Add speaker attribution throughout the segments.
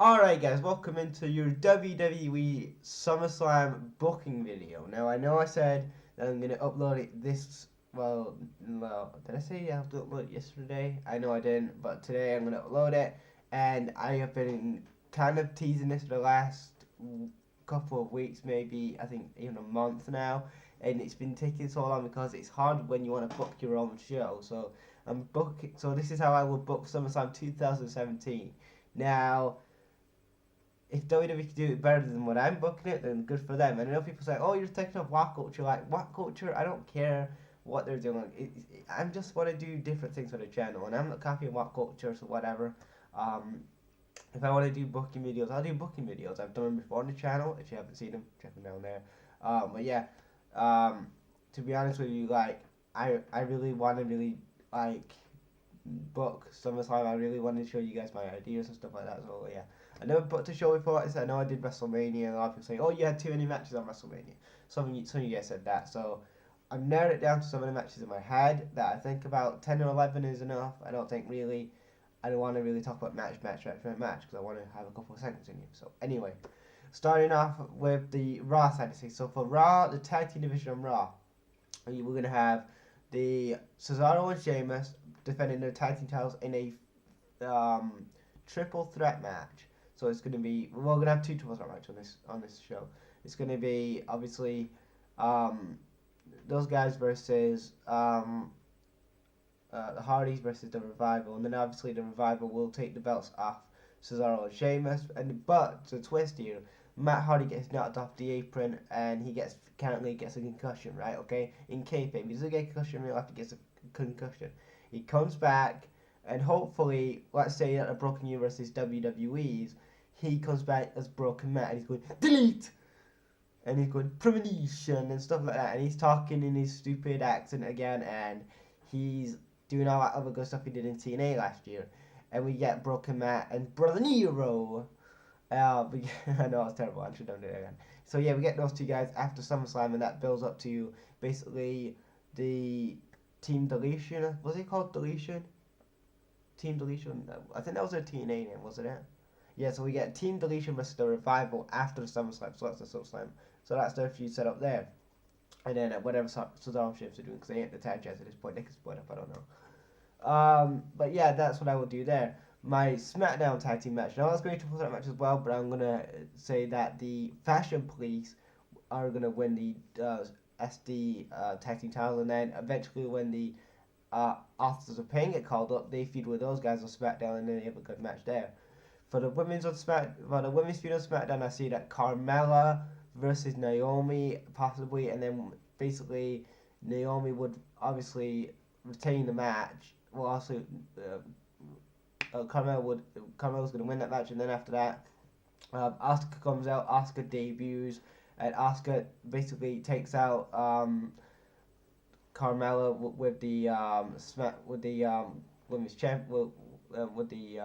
Speaker 1: Alright guys, welcome into your WWE Summerslam booking video. Now I know I said that I'm going to upload it did I say I have to upload it yesterday? I know I didn't, but today I'm going to upload it, and I have been kind of teasing this for the last couple of weeks, maybe, I think even a month now, and it's been taking so long because it's hard when you want to book your own show. So this is how I will book SummerSlam 2017. Now, if WWE could do it better than what I'm booking it, then good for them. And I know people say, "Oh, you're taking off What Culture." Like, What Culture? I don't care what they're doing. I just want to do different things for the channel, and I'm not copying What Culture, so whatever. Um, if I want to do booking videos, I'll do booking videos. I've done them before on the channel. If you haven't seen them, check them down there. But yeah, um, to be honest with you, like, I really want to like book SummerSlam. I really want to show you guys my ideas and stuff like that. So yeah, I never booked a show before. I know I did WrestleMania, and a lot of people say, "Oh, you had too many matches on WrestleMania." Some of you guys said that. So I've narrowed it down to some of the matches in my head that I think about 10 or 11 is enough. I don't think really. I don't want to really talk about match because I want to have a couple of seconds in you. So anyway, starting off with the Raw side of things. So for Raw, the tag team division on Raw, we're going to have the Cesaro and Sheamus defending their tag team titles in a triple threat match. So it's going to be, we're going to have two triple threat matches on this show. It's going to be obviously those guys versus the Hardys versus the Revival, and then obviously the Revival will take the belts off Cesaro and Sheamus. But the twist here, Matt Hardy gets knocked off the apron, and he currently gets a concussion, right? Okay, in kayfabe, he doesn't get a concussion in real life. He gets a concussion. He comes back, and hopefully, let's say that a Broken Universe is WWE's, he comes back as Broken Matt, and he's going delete, and he's going premonition and stuff like that, and he's talking in his stupid accent again, and he's doing all that other good stuff he did in TNA last year, and we get Broken Matt and Brother Nero. I know it's terrible. I should have done it again. So yeah, we get those two guys after SummerSlam, and that builds up to basically the Team Deletion. Was it called Deletion? Team Deletion. I think that was their TNA name, wasn't it? Yeah. So we get Team Deletion versus the Revival after the SummerSlam. So that's the SummerSlam. So that's their feud set up there. And then whatever Cesaro Sheamus are doing, because they ain't the tag champs at this point, they can split up. I don't know. But yeah, that's what I will do there. My SmackDown tag team match. Now I was going to put that match as well, but I'm gonna say that the Fashion Police are gonna win the SD tag team title, and then eventually when the Authors of Pain get called up, they feud with those guys on SmackDown, and then they have a good match there. For the women's feud on SmackDown, I see that Carmella versus Naomi possibly, and then basically Naomi would obviously retain the match. Well, also Carmella's going to win that match, and then after that, Asuka comes out. Asuka debuts, and Asuka basically takes out Carmella with the women's champ with the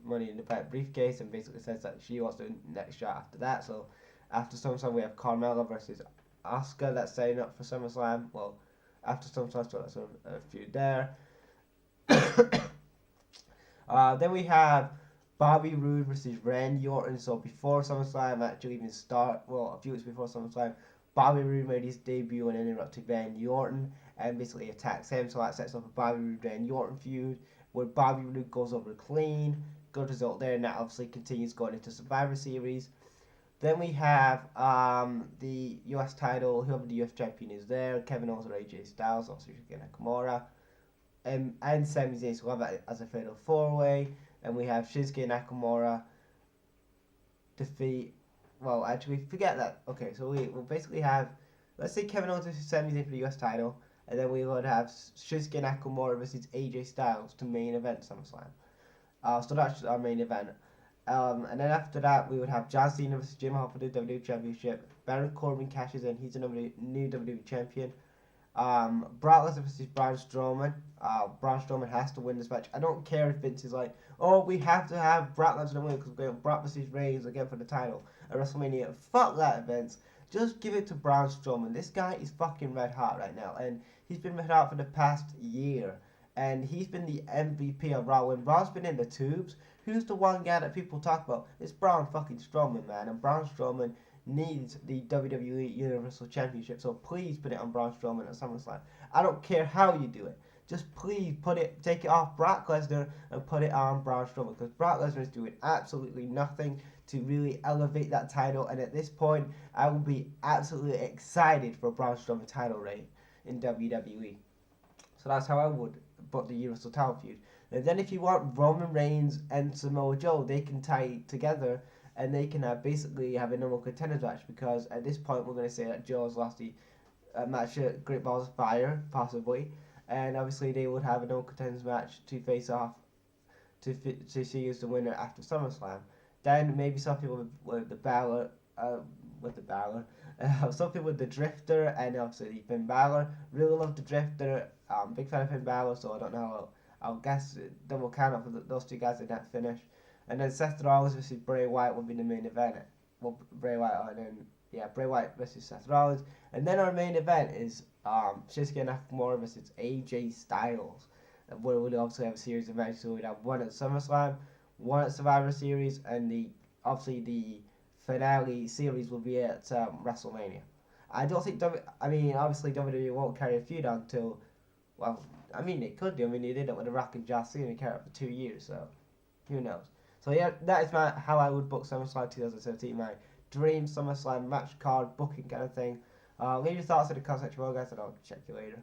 Speaker 1: Money in the Bank briefcase, and basically says that she wants the next shot after that. So after SummerSlam, we have Carmella versus Asuka. That's setting up for SummerSlam. Well, after SummerSlam, so that's a feud there. Then we have Bobby Roode versus Randy Orton. So before SummerSlam actually even start, well, a few weeks before SummerSlam, Bobby Roode made his debut and interrupted Randy Orton and basically attacks him. So that sets up a Bobby Roode Randy Orton feud where Bobby Roode goes over clean. Good result there, and that obviously continues going into Survivor Series. Then we have the US title, whoever the US champion is there, Kevin Owens or AJ Styles, also Shinsuke Nakamura, and Sami Zayn, so we'll have that as a fatal four-way. And we have Shinsuke Nakamura defeat, well, actually, forget that. Okay, so we'll basically have, let's say Kevin Owens versus Sami Zayn for the US title, and then we would have Shinsuke Nakamura versus AJ Styles to main event SummerSlam. So that's our main event. And then after that, we would have John Cena versus Jim Hart for the WWE Championship. Baron Corbin cashes in. He's the new WWE Champion. Brock Lesnar versus Braun Strowman. Braun Strowman has to win this match. I don't care if Vince is like, oh, we have to have Brock Lesnar win because we're going to Brock versus Reigns again for the title at WrestleMania. Fuck that, Vince. Just give it to Braun Strowman. This guy is fucking red hot right now, and he's been red hot for the past year. And he's been the MVP of Raw. When Raw's been in the tubes, who's the one guy that people talk about? It's Braun fucking Strowman, man. And Braun Strowman needs the WWE Universal Championship. So please put it on Braun Strowman at SummerSlam. I don't care how you do it. Just please take it off Brock Lesnar and put it on Braun Strowman, because Brock Lesnar is doing absolutely nothing to really elevate that title. And at this point, I will be absolutely excited for Braun Strowman title reign in WWE. So that's how I would book the Universal title feud. And then if you want Roman Reigns and Samoa Joe, they can tie together and they can basically have a normal contenders match, because at this point we're going to say that Joe has lost the match at Great Balls of Fire, possibly. And obviously they would have a no contenders match to face off to see who's the winner after SummerSlam. Then maybe some people with the Balor, some people with the Drifter, and obviously Finn Balor. Really love the Drifter. Big fan of Finn Balor, so I don't know. I'll guess double count up for those two guys in that finish. And then Seth Rollins versus Bray Wyatt will be the main event. Well, Bray Wyatt versus Seth Rollins. And then our main event is Shinsuke Nakamura versus AJ Styles. Where we'll also have a series of matches. So we'd have one at SummerSlam, one at Survivor Series, and the finale series will be at WrestleMania. I don't think obviously WWE won't carry a feud until, well, I mean they could do. I mean they did it with The Rock and John Cena and carried it for 2 years, so who knows. So yeah, that is how I would book SummerSlam 2017, my dream SummerSlam match card booking kind of thing. Leave your thoughts in the comment section below, guys, and I'll check you later.